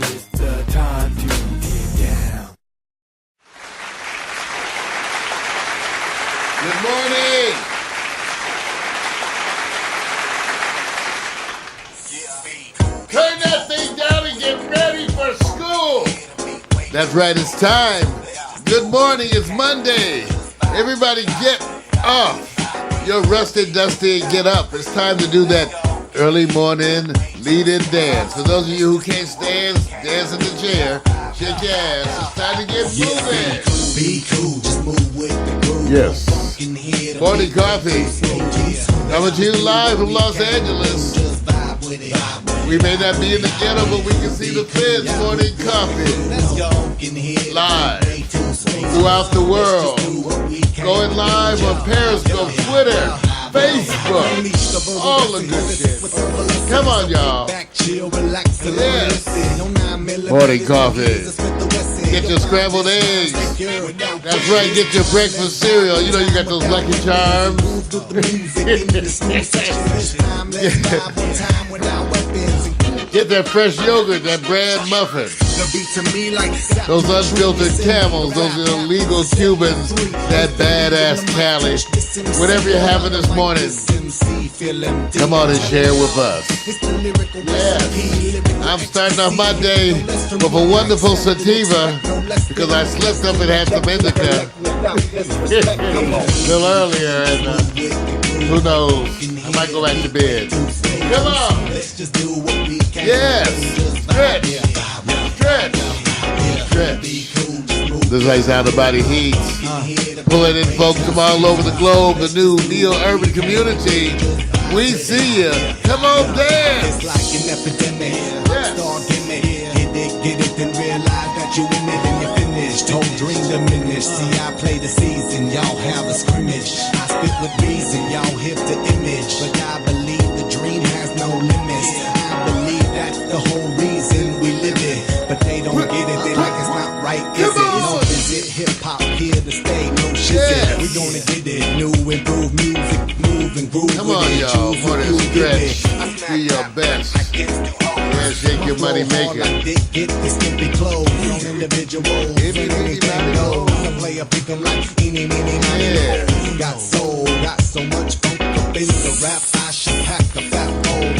It's the time to get down. Good morning. Turn that thing down and get ready for school. That's right, it's time. Good morning, it's Monday. Everybody get off. You're rusted, dusty, and get up. It's time to do that early morning lead-in dance. For those of you who can't stand, dance in the chair, shake your ass. It's time to get moving. Be cool, just move with the groove. Yes. Morning coffee. Coming to you live from Los Angeles. We may not be in the ghetto, but we can see the feds. Morning coffee. Live throughout the world. Going live on Periscope, Twitter, Facebook, all the good shit. Come on, y'all. Yes. Morning coffee. Get your scrambled eggs. That's right, get your breakfast cereal. You know you got those Lucky Charms. Get that fresh yogurt, that bread muffin. Those unfiltered camels, those illegal Cubans, that badass Cali. Whatever you're having this morning, come on and share with us. Yes. I'm starting off my day with a wonderful sativa because I slept up and had some indica a little earlier, and who knows, I might go back to bed. Come on. Yes. Stretch. This is how the body heats. Pulling in folks from all over the globe, the new neo-urban community. We see you. Come on, dance. It's like an epidemic. Yes. Get it, then realize that you in it and you're finished. Whole dream diminished. See, I play the season, y'all have a scrimmage. I spit with reason, y'all hit the image. But I believe the dream has no limits. I believe that's the whole reason we live it. But they don't get it, they like it's not right, is it? No visit, hip-hop here to stay, no shit. Yes. We gonna get it, new improved music, move and groove. Come on, y'all. For the stretch. Do your best. Yeah, shake your money maker. Get the skimpy clothes on individuals. Anything goes. Player pick 'em like eeny, meeny, miny, Yeah. moe. Got soul, got so much funk up in the rap. I should pack a fat bowl.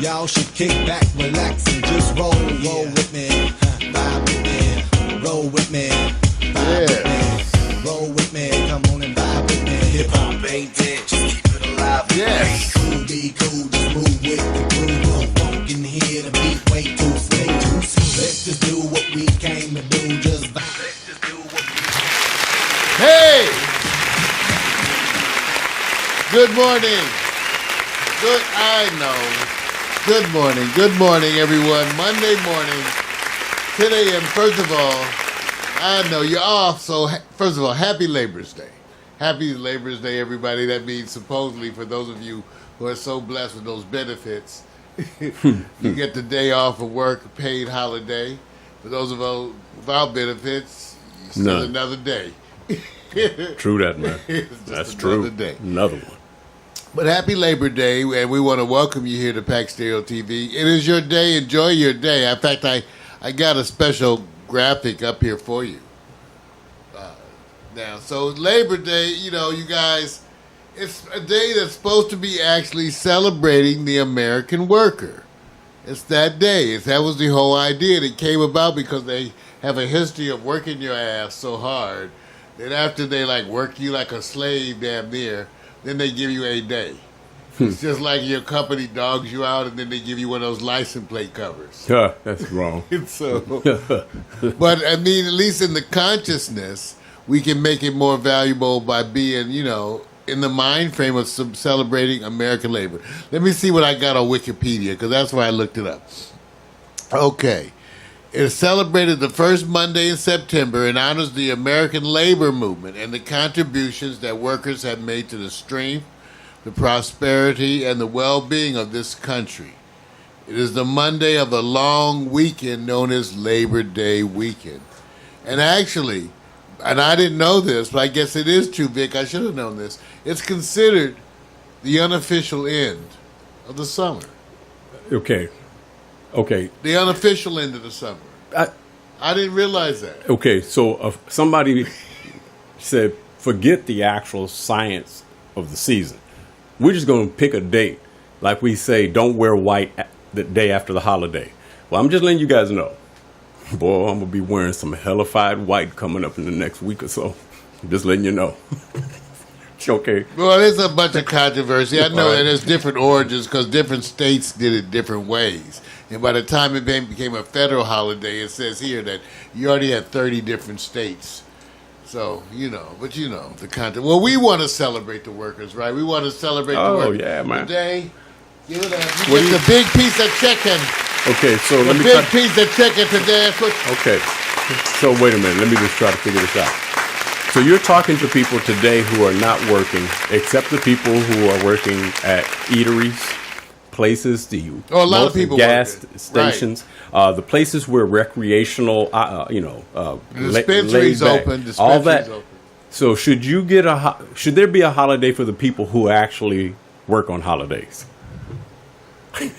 Y'all should kick back, relax, and just roll with me. Vibe with me, roll with me. Vibe with me, roll with me. Come on and vibe with me. Hip hop ain't dead, just keep it alive. Yes. Be cool, just move with the groove. Funk in here, the beat way too slow. Let's just do what we came to do. Just vibe. Let's just do what we Hey! Good morning. I know. Good morning, everyone. Monday morning, 10 a.m. First of all, I know you're off, so first of all, happy Labor's Day. Happy Labor's Day, everybody. That means supposedly for those of you who are so blessed with those benefits, you get the day off of work, a paid holiday. For those of us without benefits, it's still another day. True that, man. That's true. Day. Another one. But happy Labor Day, and we want to welcome you here to Pax Stereo TV. It is your day. Enjoy your day. In fact, I got a special graphic up here for you. Now, so Labor Day, you know, you guys, it's a day that's supposed to be actually celebrating the American worker. It's that day. That was the whole idea. It came about because they have a history of working your ass so hard that after they work you like a slave damn near, then they give you a day. It's just like your company dogs you out and then they give you one of those license plate covers. That's wrong. So, but I mean, at least in the consciousness, we can make it more valuable by being, you know, in the mind frame of celebrating American labor. Let me see what I got on Wikipedia, because that's where I looked it up. Okay. It is celebrated the first Monday in September and honors the American labor movement and the contributions that workers have made to the strength, the prosperity, and the well-being of this country. It is the Monday of a long weekend known as Labor Day weekend. And actually, and I didn't know this, but I guess it is true, Vic. I should have known this. It's considered the unofficial end of the summer. Okay. Okay. The unofficial end of the summer. I didn't realize that. Okay, so somebody said, forget the actual science of the season. We're just going to pick a date. Like we say, don't wear white the day after the holiday. Well, I'm just letting you guys know. Boy, I'm going to be wearing some hellified white coming up in the next week or so. I'm just letting you know. Okay. Well, there's a bunch of controversy. I know that there's different origins because different states did it different ways. And by the time it became a federal holiday, it says here that you already had 30 different states. So, the content. Well, we want to celebrate the workers, right? We want to celebrate the workers. Oh, yeah, man. Today, give it up. You get the big piece of chicken. Okay, so let me big piece of chicken today. Okay. So, wait a minute. Let me just try to figure this out. So you're talking to people today who are not working, except the people who are working at eateries, places, a lot of people gas working. stations, the places where recreational, dispensaries open, all that. Open. So should there be a holiday for the people who actually work on holidays?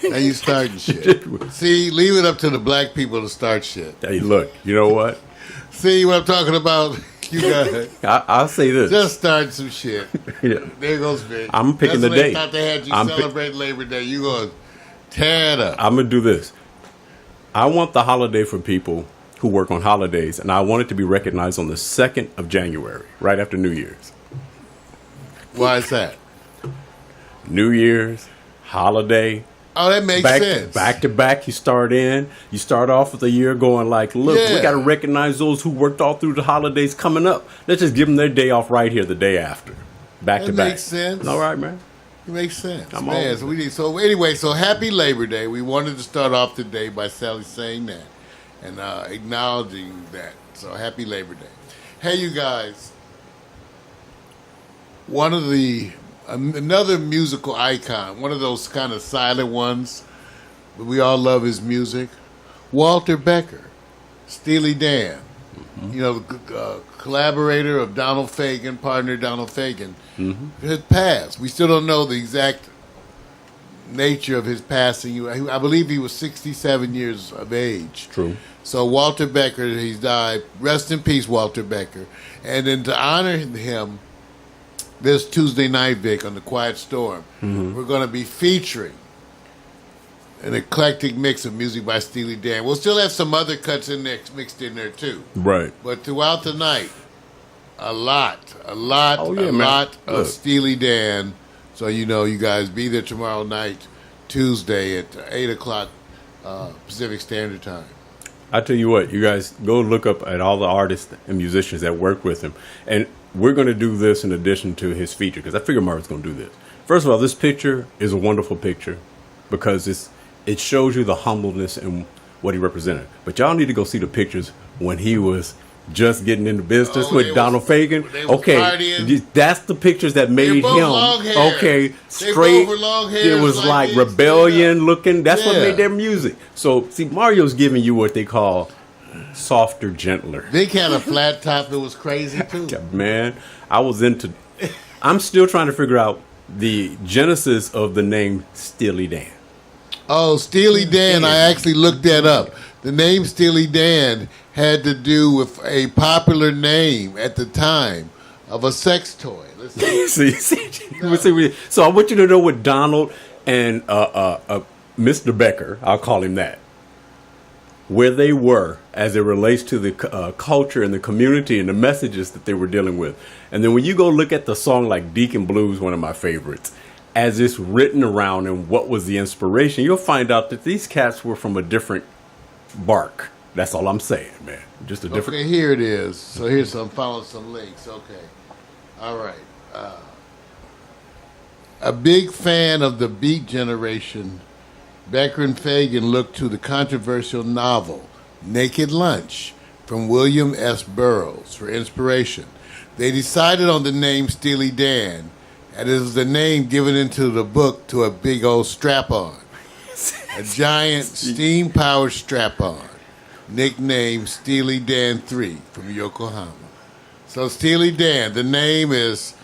Now you starting shit. See, leave it up to the black people to start shit. Hey, look, you know what? See what I'm talking about? You got it. I'll say this. Just start some shit. Yeah. There goes Vince. I'm picking the day. They thought they had you celebrate Labor Day. You going to tear it up. I'm going to do this. I want the holiday for people who work on holidays, and I want it to be recognized on the 2nd of January, right after New Year's. Why is that? New Year's, holiday. Oh, that makes sense. Back to back, you start off with the year going like, look, we got to recognize those who worked all through the holidays coming up. Let's just give them their day off right here the day after. Back to back. That makes sense. All right, man. It makes sense. I'm man. So happy Labor Day. We wanted to start off today by Sally saying that and acknowledging that. So happy Labor Day. Hey, you guys. Another musical icon, one of those kind of silent ones, but we all love his music. Walter Becker, Steely Dan, collaborator of Donald Fagen, partner Donald Fagen, has passed. We still don't know the exact nature of his passing. I believe he was 67 years of age. True. So Walter Becker, he's died. Rest in peace, Walter Becker. And then to honor him, this Tuesday night, Vic, on the Quiet Storm, we're going to be featuring an eclectic mix of music by Steely Dan. We'll still have some other cuts mixed in there too. Right. But throughout the night, a lot of Steely Dan. So you guys be there tomorrow night, Tuesday at 8 o'clock Pacific Standard Time. I tell you what, you guys go look up at all the artists and musicians that work with him. And we're going to do this in addition to his feature, because I figured Marvin's going to do this. First of all, this picture is a wonderful picture because it shows you the humbleness and what he represented. But y'all need to go see the pictures when he was just getting into business with Donald Fagen. Okay, partying. That's the pictures that made him. Okay, straight. It was like rebellion looking. That's what made their music. So see, Mario's giving you what they call softer, gentler. Vic had a flat top that was crazy too. Man, I'm still trying to figure out the genesis of the name Steely Dan. Oh, Steely Dan, I actually looked that up. The name Steely Dan had to do with a popular name at the time of a sex toy. Let's see. So I want you to know what Donald and Mr. Becker, I'll call him that, where they were as it relates to the culture and the community and the messages that they were dealing with. And then when you go look at the song like Deacon Blues, one of my favorites, as it's written around and what was the inspiration, you'll find out that these cats were from a different bark. That's all I'm saying, man. Just a different... Okay, here it is. So here's follow some links. Okay. All right. A big fan of the Beat Generation, Becker and Fagen looked to the controversial novel Naked Lunch from William S. Burroughs for inspiration. They decided on the name Steely Dan, and it was the name given into the book to a big old strap-on, a giant steam-powered strap-on, nicknamed Steely Dan 3 from Yokohama. So Steely Dan, the name is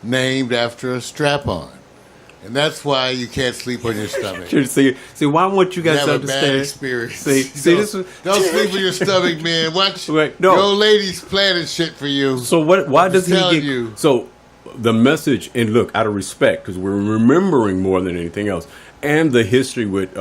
named after a strap-on. And that's why you can't sleep on your stomach. See, why won't you You guys have a understand? bad experience. See, this is, Don't sleep on your stomach, man. Watch Wait, no. your old lady's planning shit for you. so what? Why does he telling get? you. So the message, and look, out of respect, because we're remembering more than anything else, and the history with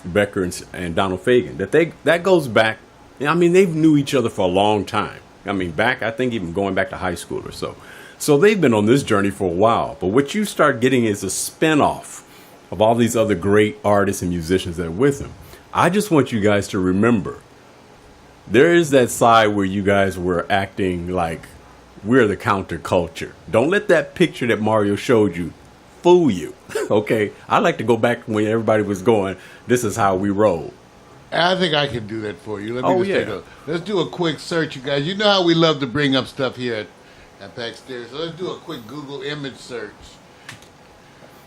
Becker and Donald Fagen, that goes back. I mean, they knew each other for a long time. I mean, I think even going back to high school or so. So they've been on this journey for a while. But what you start getting is a spinoff of all these other great artists and musicians that are with them. I just want you guys to remember, there is that side where you guys were acting like we're the counterculture. Don't let that picture that Mario showed you fool you. Okay? I like to go back when everybody was going, this is how we roll. I think I can do that for you. Let me let's do a quick search, you guys. You know how we love to bring up stuff here at Pax Stereo. So let's do a quick Google image search.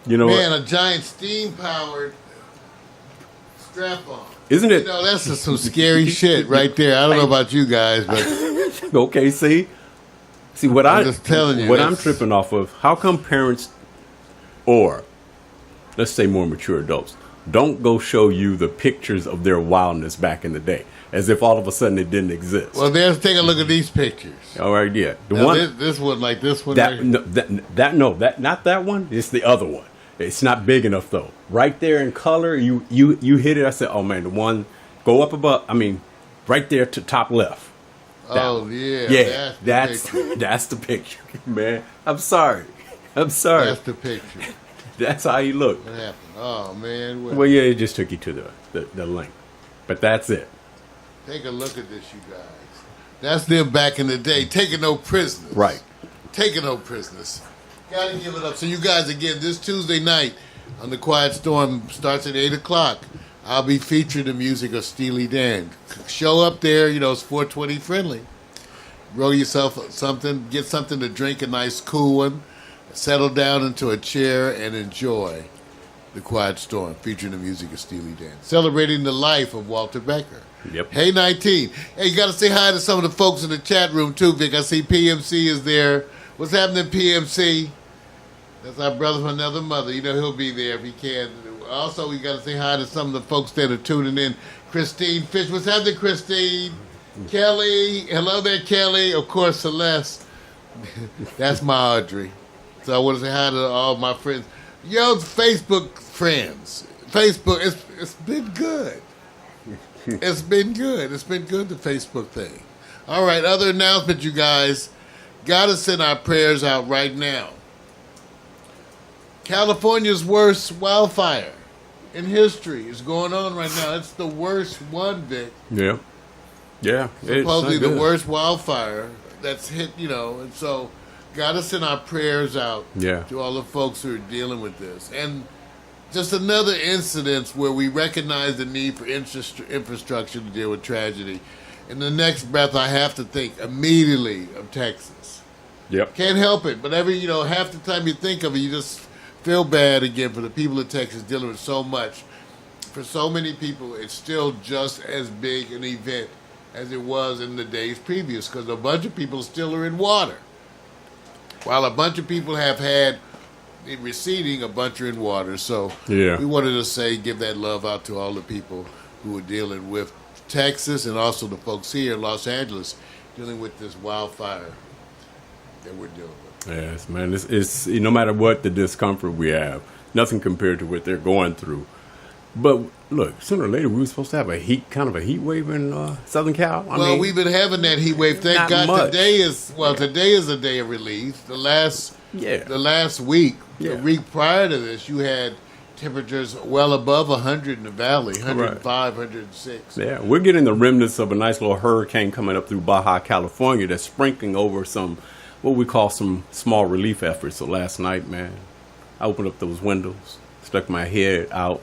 You know Man, what? a giant steam-powered strap-on. Isn't it? You know, that's some scary shit right there. I don't know about you guys, but Okay, see what I'm just telling you, what that's- I'm tripping off of. How come parents, or let's say more mature adults, don't go show you the pictures of their wildness back in the day, as if all of a sudden it didn't exist? well, let's take a look at these pictures. All right, yeah, the Now, one this one, like this one. that right- no, that not that one. It's the other one. It's not big enough though. Right there in color, you hit it. I said, oh man, the one go up above. I mean, right there to top left. That Oh one. yeah, Yeah, that's the picture. that's the picture, man. I'm sorry. That's the picture. That's how you look. What happened? Oh man, Well, yeah, it just took you to the link, but that's it. take a look at this, you guys. That's them back in the day, taking no prisoners. Right. Taking no prisoners. Gotta give it up. So you guys, again, this Tuesday night on The Quiet Storm starts at 8 o'clock. I'll be featuring the music of Steely Dan. Show up there, you know, it's 420 friendly. Roll yourself something, get something to drink, a nice cool one. Settle down into a chair and enjoy The Quiet Storm, featuring the music of Steely Dan. Celebrating the life of Walter Becker. Yep. Hey, 19. Hey, you got to say hi to some of the folks in the chat room, too, Vic. I see PMC is there. What's happening, PMC? That's our brother from another mother. You know, he'll be there if he can. Also, we got to say hi to some of the folks that are tuning in. Christine Fish. What's happening, Christine? Kelly. Hello there, Kelly. Of course, Celeste. That's my Audrey. So I want to say hi to all my friends. Yo, Facebook friends. Facebook, it's been good. It's been good. It's been good, the Facebook thing. All right, other announcement, you guys. Got to send our prayers out right now. California's worst wildfire in history is going on right now. It's the worst one, Vic. Yeah. Yeah. Supposedly the worst wildfire that's hit, you know, and so got to send our prayers out to all the folks who are dealing with this. And just another incident where we recognize the need for infrastructure to deal with tragedy. In the next breath, I have to think immediately of Texas. Yep. Can't help it, but half the time you think of it, you just feel bad again for the people of Texas dealing with so much. For so many people, it's still just as big an event as it was in the days previous, because a bunch of people still are in water. While a bunch of people have had it receding, a bunch are in water. So we wanted to say, give that love out to all the people who are dealing with Texas and also the folks here in Los Angeles dealing with this wildfire that we're dealing with. Yes, man. It's no matter what the discomfort we have, nothing compared to what they're going through. But look, sooner or later we were supposed to have a heat wave in Southern Cal. I mean, we've been having that heat wave. Thank God much. today is a day of relief. The last week, the week prior to this, you had temperatures well above 100 in the valley, 105, 106. Yeah, we're getting the remnants of a nice little hurricane coming up through Baja California that's sprinkling over some, what we call some small relief efforts. So last night, man, I opened up those windows, stuck my head out,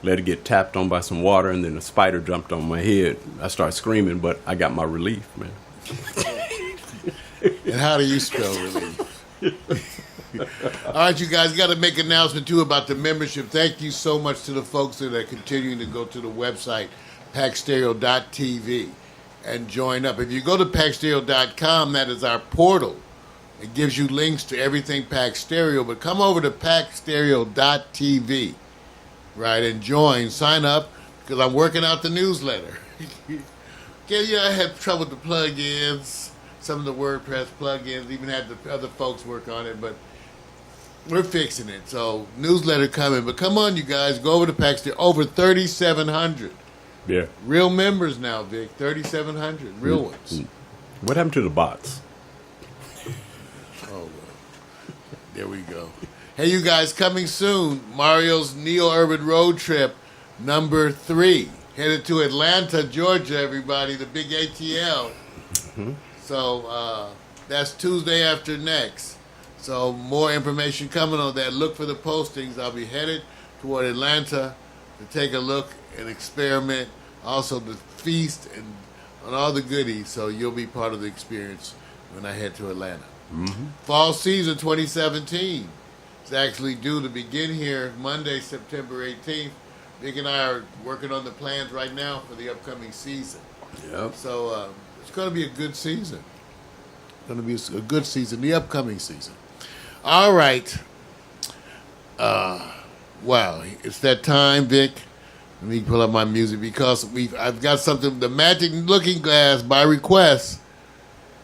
let it get tapped on by some water, and then a spider jumped on my head. I started screaming, but I got my relief, man. And how do you spell relief? All right, you guys, got to make an announcement, too, about the membership. Thank you so much to the folks that are continuing to go to the website, paxstereo.tv, and join up. If you go to paxstereo.com, that is our portal It gives you links to everything Pax Stereo, but come over to paxstereo.tv, right, and join, sign up, because I'm working out the newsletter. I had trouble with the plugins, some of the WordPress plugins, even had the other folks work on it, but we're fixing it. So newsletter coming, but come on, you guys, go over to Pax Stereo. Over 3,700. Yeah. Real members now, Vic. 3,700 real ones. What happened to the bots? Oh, well. There we go. Hey, you guys, coming soon, Mario's Neo-Urban Road Trip number 3. Headed to Atlanta, Georgia, everybody, the big ATL. Mm-hmm. So that's Tuesday after next. So more information coming on that. Look for the postings. I'll be headed toward Atlanta to take a look and experiment. Also the feast and on all the goodies. So you'll be part of the experience when I head to Atlanta. Mm-hmm. Fall season 2017 is actually due to begin here Monday, September 18th. Vic and I are working on the plans right now for the upcoming season. Yep. So it's going to be a good season. Going to be a good season, the upcoming season. All right. Wow, it's that time, Vic. Let me pull up my music because I've got something. The Magic Looking Glass by request.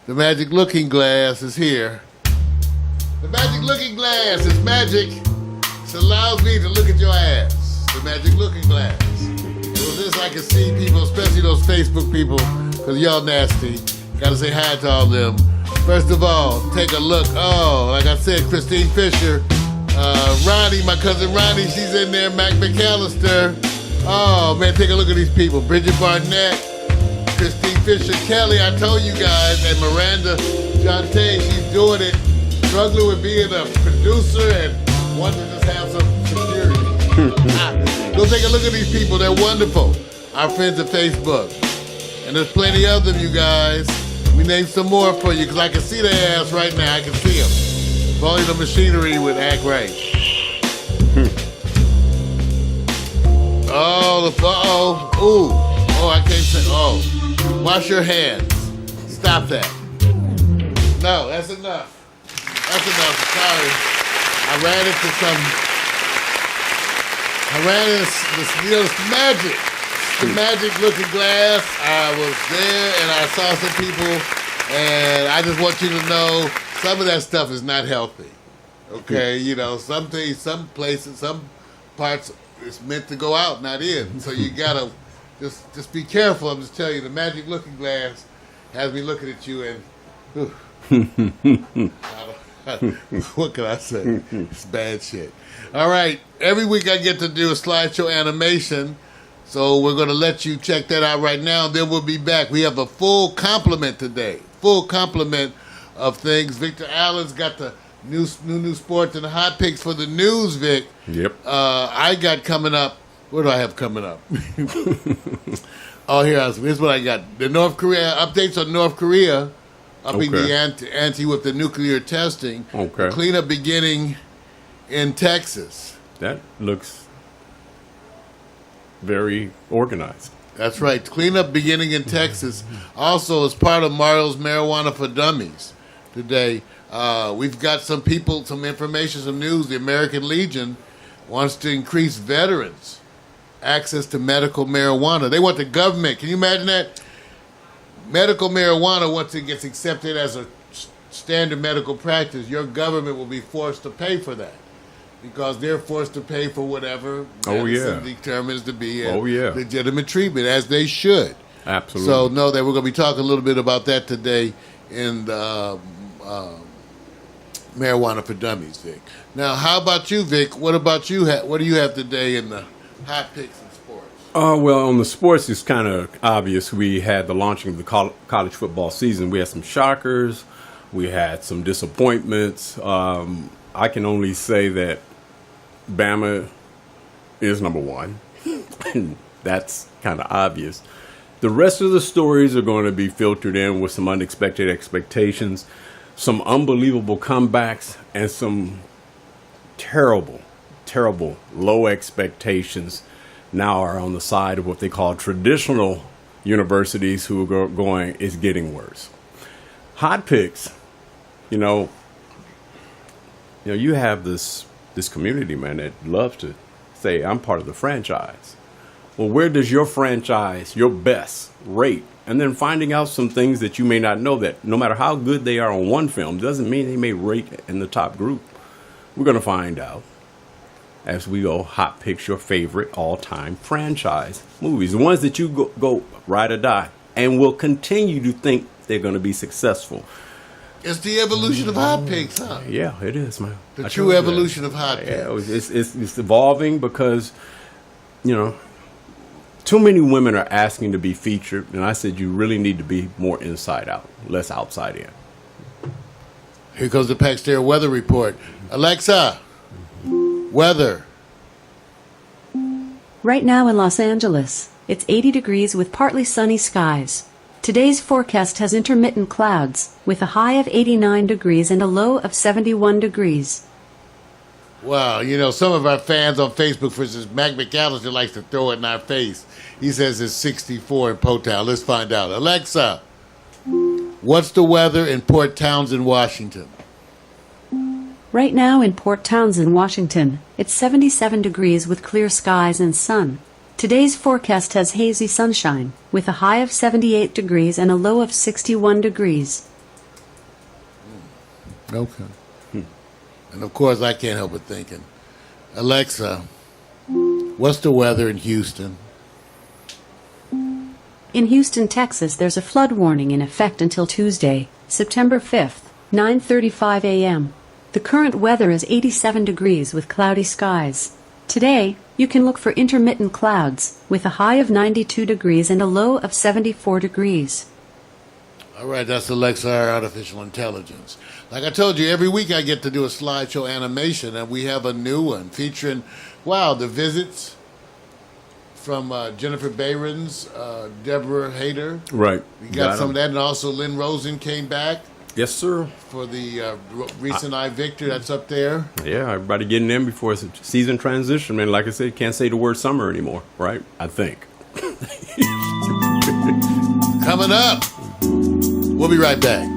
The Magic Looking Glass is here. The Magic Looking Glass is magic. It allows me to look at your ass. The Magic Looking Glass. With this, I can see people, especially those Facebook people, because y'all nasty. Got to say hi to all of them. First of all, take a look. Oh, like I said, Christine Fisher, Ronnie, my cousin Ronnie, she's in there. Mac McAllister. Oh man, take a look at these people. Bridget Barnett, Christine Fisher, Kelly. I told you guys, and Miranda Jonte, she's doing it. Struggling with being a producer and wanting to just have some security. Go take a look at these people. They're wonderful. Our friends at Facebook. And there's plenty of them, you guys. We named some more for you because I can see their ass right now. I can see them. If only the machinery would act right. Oh, I can't say. Oh, wash your hands. Stop that. No, that's enough. That's enough. Sorry. I ran into this magic. The Magic Looking Glass. I was there and I saw some people, and I just want you to know some of that stuff is not healthy. Okay, you know, some things, some places, some parts it's meant to go out, not in. So you gotta just be careful. I'm just telling you, the Magic Looking Glass has me looking at you and what can I say? It's bad shit. All right, every week I get to do a slideshow animation. So we're going to let you check that out right now. Then we'll be back. We have a full complement today. Full complement of things. Victor Allen's got the new sports and the hot picks for the news, Vic. Yep. I got coming up. What do I have coming up? Oh, here's what I got. The North Korea updates on North Korea upping the ante with the nuclear testing. Okay. Cleanup beginning in Texas. That looks very organized. That's right. Cleanup beginning in Texas. Also, as part of Mario's Marijuana for Dummies today, we've got some people, some information, some news. The American Legion wants to increase veterans' access to medical marijuana. They want the government. Can you imagine that? Medical marijuana, once it gets accepted as a standard medical practice, your government will be forced to pay for that. Because they're forced to pay for whatever medicine determines to be a legitimate treatment, as they should. Absolutely. So know that we're going to be talking a little bit about that today in the Marijuana for Dummies, Vic. Now, how about you, Vic? What about you? What do you have today in the hot picks and sports? Well, on the sports, it's kind of obvious. We had the launching of the college football season. We had some shockers. We had some disappointments. I can only say that Bama is number one. That's kind of obvious. The rest of the stories are going to be filtered in with some unexpected expectations, some unbelievable comebacks, and some terrible, terrible low expectations now are on the side of what they call traditional universities who are going, it's getting worse. Hot picks, you know, You know, you have this community, man, that loves to say, I'm part of the franchise. Well, where does your franchise, your best, rate? And then finding out some things that you may not know, that no matter how good they are on one film doesn't mean they may rate in the top group. We're going to find out as we go hot picks your favorite all-time franchise movies, the ones that you go ride or die and will continue to think they're going to be successful. It's the evolution of hot picks, huh? Yeah, it is, man. The true evolution of hot picks. Yeah, it's evolving because, you know, too many women are asking to be featured, and I said you really need to be more inside out, less outside in. Here goes the Pax Stereo weather report. Alexa, weather. Right now in Los Angeles, it's 80 degrees with partly sunny skies. Today's forecast has intermittent clouds, with a high of 89 degrees and a low of 71 degrees. Wow, you know, some of our fans on Facebook, for instance, Mac McAllister likes to throw it in our face. He says it's 64 in Potown. Let's find out. Alexa, what's the weather in Port Townsend, Washington? Right now in Port Townsend, Washington, it's 77 degrees with clear skies and sun. Today's forecast has hazy sunshine, with a high of 78 degrees and a low of 61 degrees. Okay. And of course, I can't help but thinking, Alexa, what's the weather in Houston? In Houston, Texas, there's a flood warning in effect until Tuesday, September 5th, 9:35 a.m. The current weather is 87 degrees with cloudy skies. Today, you can look for intermittent clouds, with a high of 92 degrees and a low of 74 degrees. All right, that's Alexa, our artificial intelligence. Like I told you, every week I get to do a slideshow animation, and we have a new one featuring, the visits from Jennifer Behrens, Deborah Hayter. Right. We got some of that, and also Lynn Rosen came back. Yes, sir. For the recent iVictor that's up there. Yeah, everybody getting in before it's a season transition, man. Like I said, can't say the word summer anymore, right? I think. Coming up, we'll be right back.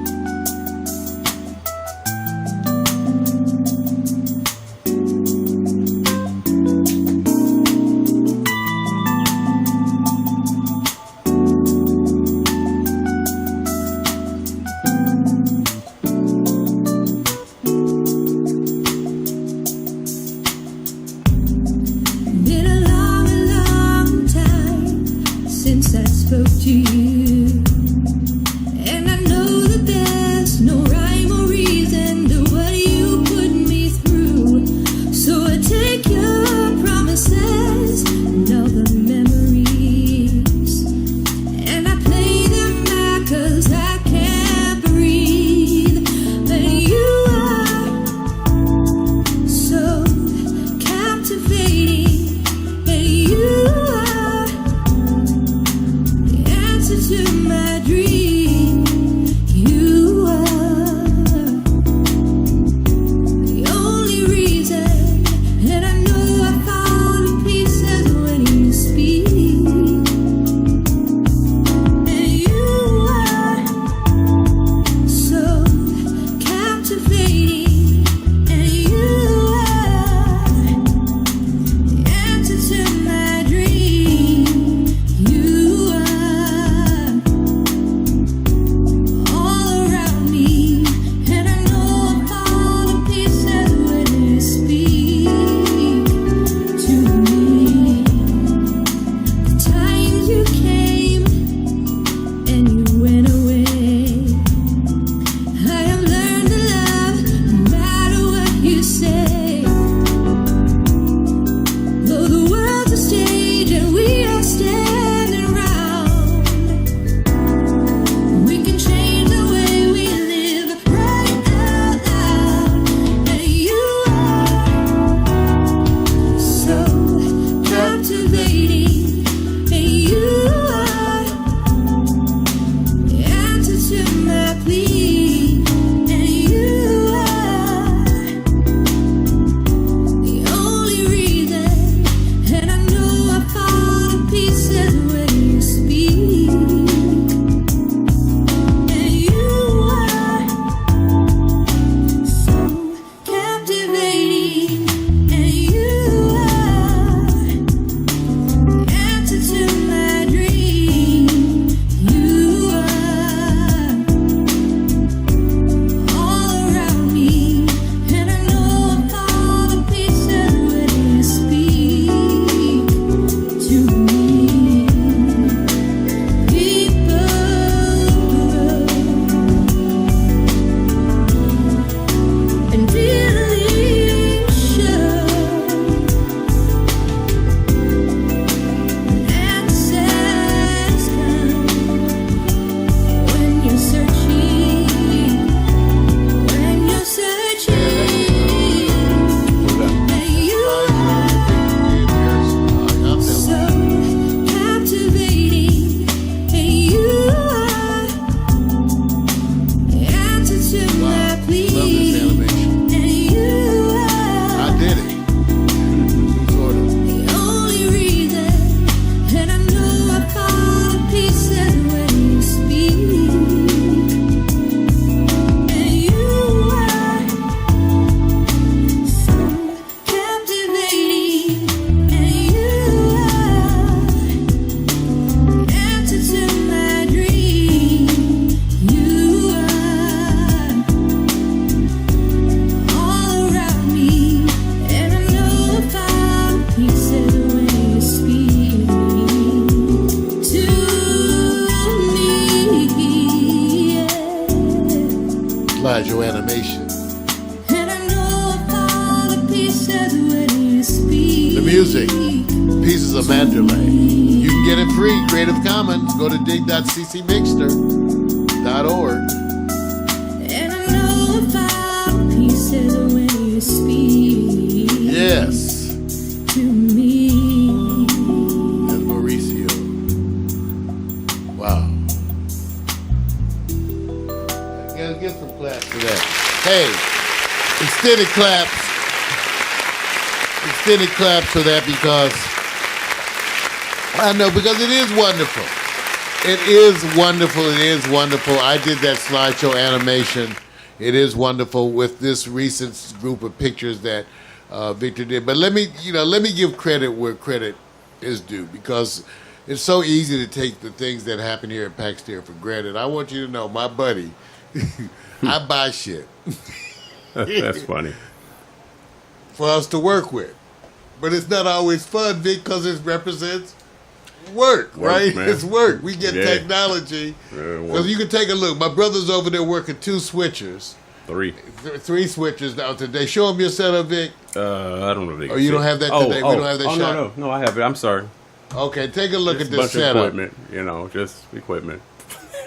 Been a long time since I spoke to you, and I know that there's no rhyme or reason to what you put me through. So I take your promises and all the memories, and I play them back 'cause I can't breathe. But you are so captivating, and you are the answer to my dream. You are the only reason, and I know I fall to pieces when you speak. And you are so captivating, and you are the answer to my dream. You are slideshow animation. And I know all the pieces when you speak. The music, Pieces of Mandalay. You can get it free, Creative Commons. Go to dig.ccmixter.org. And I know all the pieces when you speak. Yes. To me. That's Mauricio. Wow. Get some claps for that. Hey, extended claps. Extended claps for that because I know, because it is wonderful. It is wonderful. It is wonderful. I did that slideshow animation. It is wonderful with this recent group of pictures that Victor did. But let me give credit where credit is due, because it's so easy to take the things that happen here at Pax Stereo for granted. I want you to know, my buddy, I buy shit. That's funny. For us to work with. But it's not always fun, Vic, because it represents work, right? Man. It's work. We get Yeah. technology. Because you can take a look. My brother's over there working 2 switchers. 3. 3 switchers now today. Show them your setup, Vic. I don't know. If they Oh, can you see don't it. have that today? We don't have that shot? No, I have it. I'm sorry. Okay, take a look Just at a this bunch of setup. equipment, just equipment.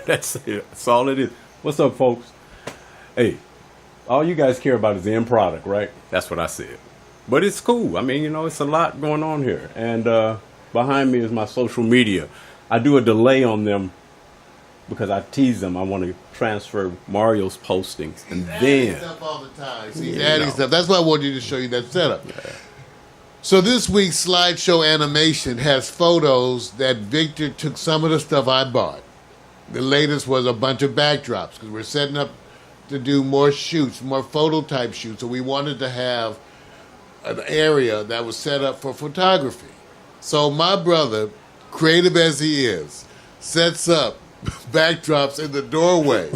That's it. That's all it is. What's up, folks? Hey, all you guys care about is the end product, right? That's what I said. But it's cool. I mean, it's a lot going on here. And behind me is my social media. I do a delay on them because I tease them. I want to transfer Mario's postings. And Adding then, stuff all the time. See, he's adding stuff. That's why I wanted to show you that setup. Yeah. So this week's slideshow animation has photos that Victor took some of the stuff I bought. The latest was a bunch of backdrops because we're setting up to do more shoots, more photo type shoots. So we wanted to have an area that was set up for photography. So my brother, creative as he is, sets up backdrops in the doorway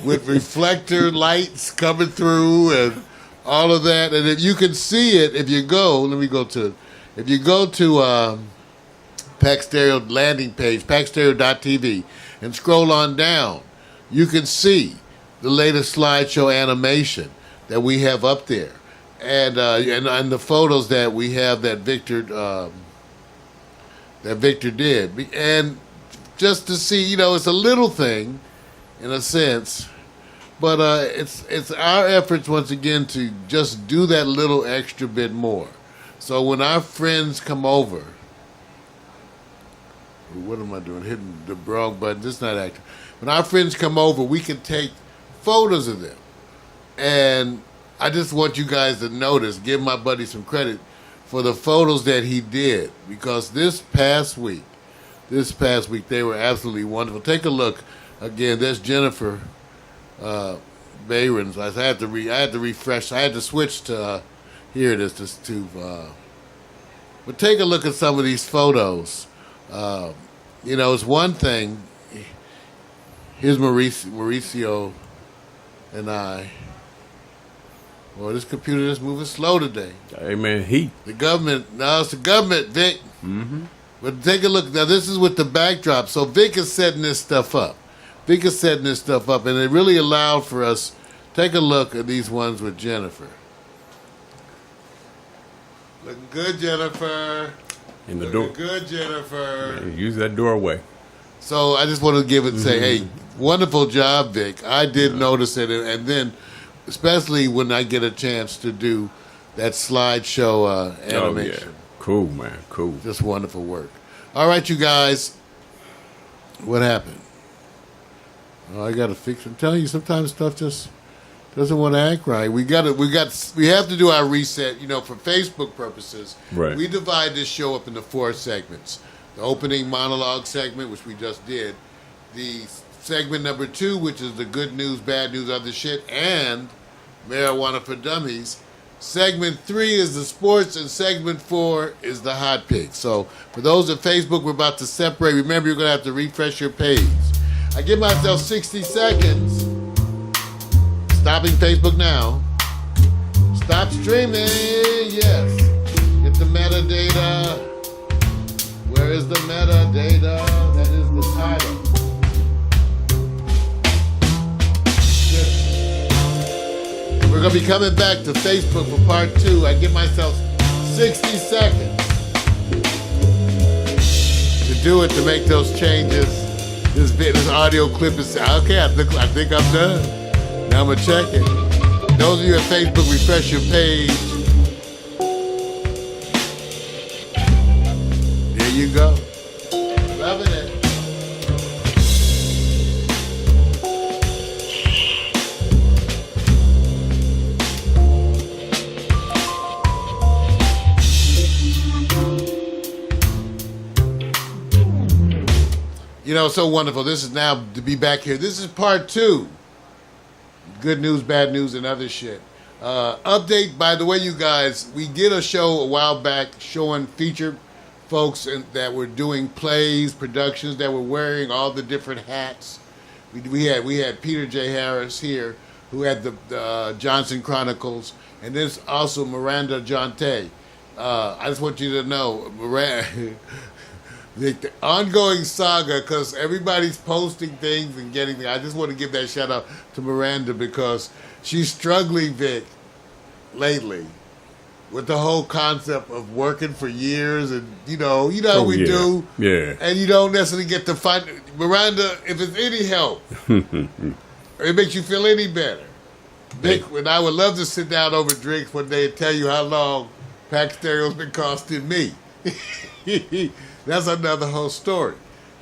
with reflector lights coming through and all of that. And if you can see it, if you go to Pax Stereo landing page, PaxStereo.tv, and scroll on down, you can see the latest slideshow animation that we have up there, and the photos that we have that Victor did, and just to see, it's a little thing, in a sense, but it's our efforts once again to just do that little extra bit more. So when our friends come over, what am I doing? Hitting the wrong button. This is not active. When our friends come over, we can take photos of them. And I just want you guys to notice, give my buddy some credit for the photos that he did. Because this past week, they were absolutely wonderful. Take a look. Again, there's Jennifer Bayrons. I had to refresh. I had to switch to, here it is, but take a look at some of these photos. It's one thing. Here's Mauricio and I. Well, this computer is moving slow today. hey, man, heat. The government, no, it's the government, Vic. Mm-hmm. But take a look. Now, this is with the backdrop. So Vic is setting this stuff up. And it really allowed for us. Take a look at these ones with Jennifer. Looking good, Jennifer. In the door. Looking good, Jennifer. Man, use that doorway. So I just want to give it and say, hey, wonderful job, Vic. I did notice it, and then especially when I get a chance to do that slideshow animation. Oh, yeah. Cool, man. Cool. Just wonderful work. All right, you guys. What happened? Oh, I got to fix it. I'm telling you, sometimes stuff just doesn't want to act right. We have to do our reset, for Facebook purposes. Right. We divide this show up into 4 segments. The opening monologue segment, which we just did. The segment number 2, which is the good news, bad news, other shit, and marijuana for dummies. Segment 3 is the sports, and segment 4 is the hot picks. So for those at Facebook, we're about to separate. Remember, you're going to have to refresh your page. I give myself 60 seconds. Stopping Facebook now. Stop streaming. Yes. Get the metadata. Where is the metadata? That is the title. Good. going to be coming back to Facebook for part 2. I give myself 60 seconds to do it, to make those changes. This audio clip is, okay, I think I'm done. Now I'm going to check it. Those of you at Facebook, refresh your page. There you go. Loving it. You know, so wonderful. This is now to be back here. This is part 2. Good news, bad news, and other shit. Update, by the way, you guys, we did a show a while back showing featured folks that were doing plays, productions, that were wearing all the different hats. We had Peter J. Harris here, who had the Johnson Chronicles, and there's also Miranda Jonte. I just want you to know, Miranda, the ongoing saga, because everybody's posting things and getting things. I just want to give that shout out to Miranda because she's struggling, Vic, lately with the whole concept of working for years, and you know how we do. Yeah. And you don't necessarily get to find Miranda, if it's any help, or it makes you feel any better. Vic, and I would love to sit down over drinks one day and tell you how long Pax Stereo's been costing me. That's another whole story.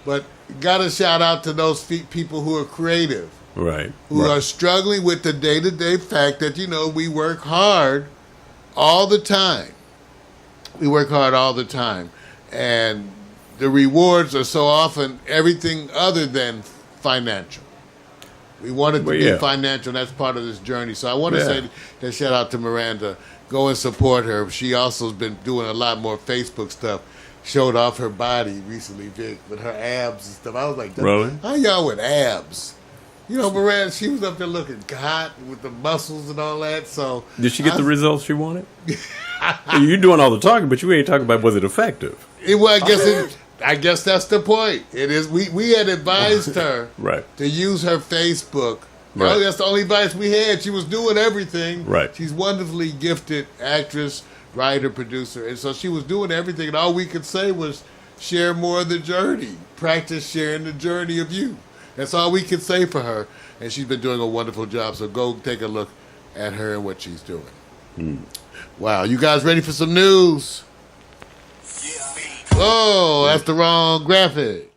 But got to shout out to those people who are creative. Right. Who are struggling with the day-to-day fact that, we work hard all the time. We work hard all the time. And the rewards are so often everything other than financial. We want it to be financial, and that's part of this journey. So I want to say that shout out to Miranda. Go and support her. She also has been doing a lot more Facebook stuff. Showed off her body recently, Vic, with her abs and stuff. I was like, really? How y'all with abs? Miranda, she was up there looking hot with the muscles and all that. So did she get the results she wanted? You're doing all the talking, but you ain't talking about was it effective? I guess that's the point. It is. We had advised her to use her Facebook. Right. That's the only advice we had. She was doing everything. Right. She's wonderfully gifted actress, writer, producer, and so she was doing everything. And all we could say was share more of the journey. Practice sharing the journey of you. That's all we could say for her. And she's been doing a wonderful job. So go take a look at her and what she's doing. Wow. You guys ready for some news? Oh, that's the wrong graphic.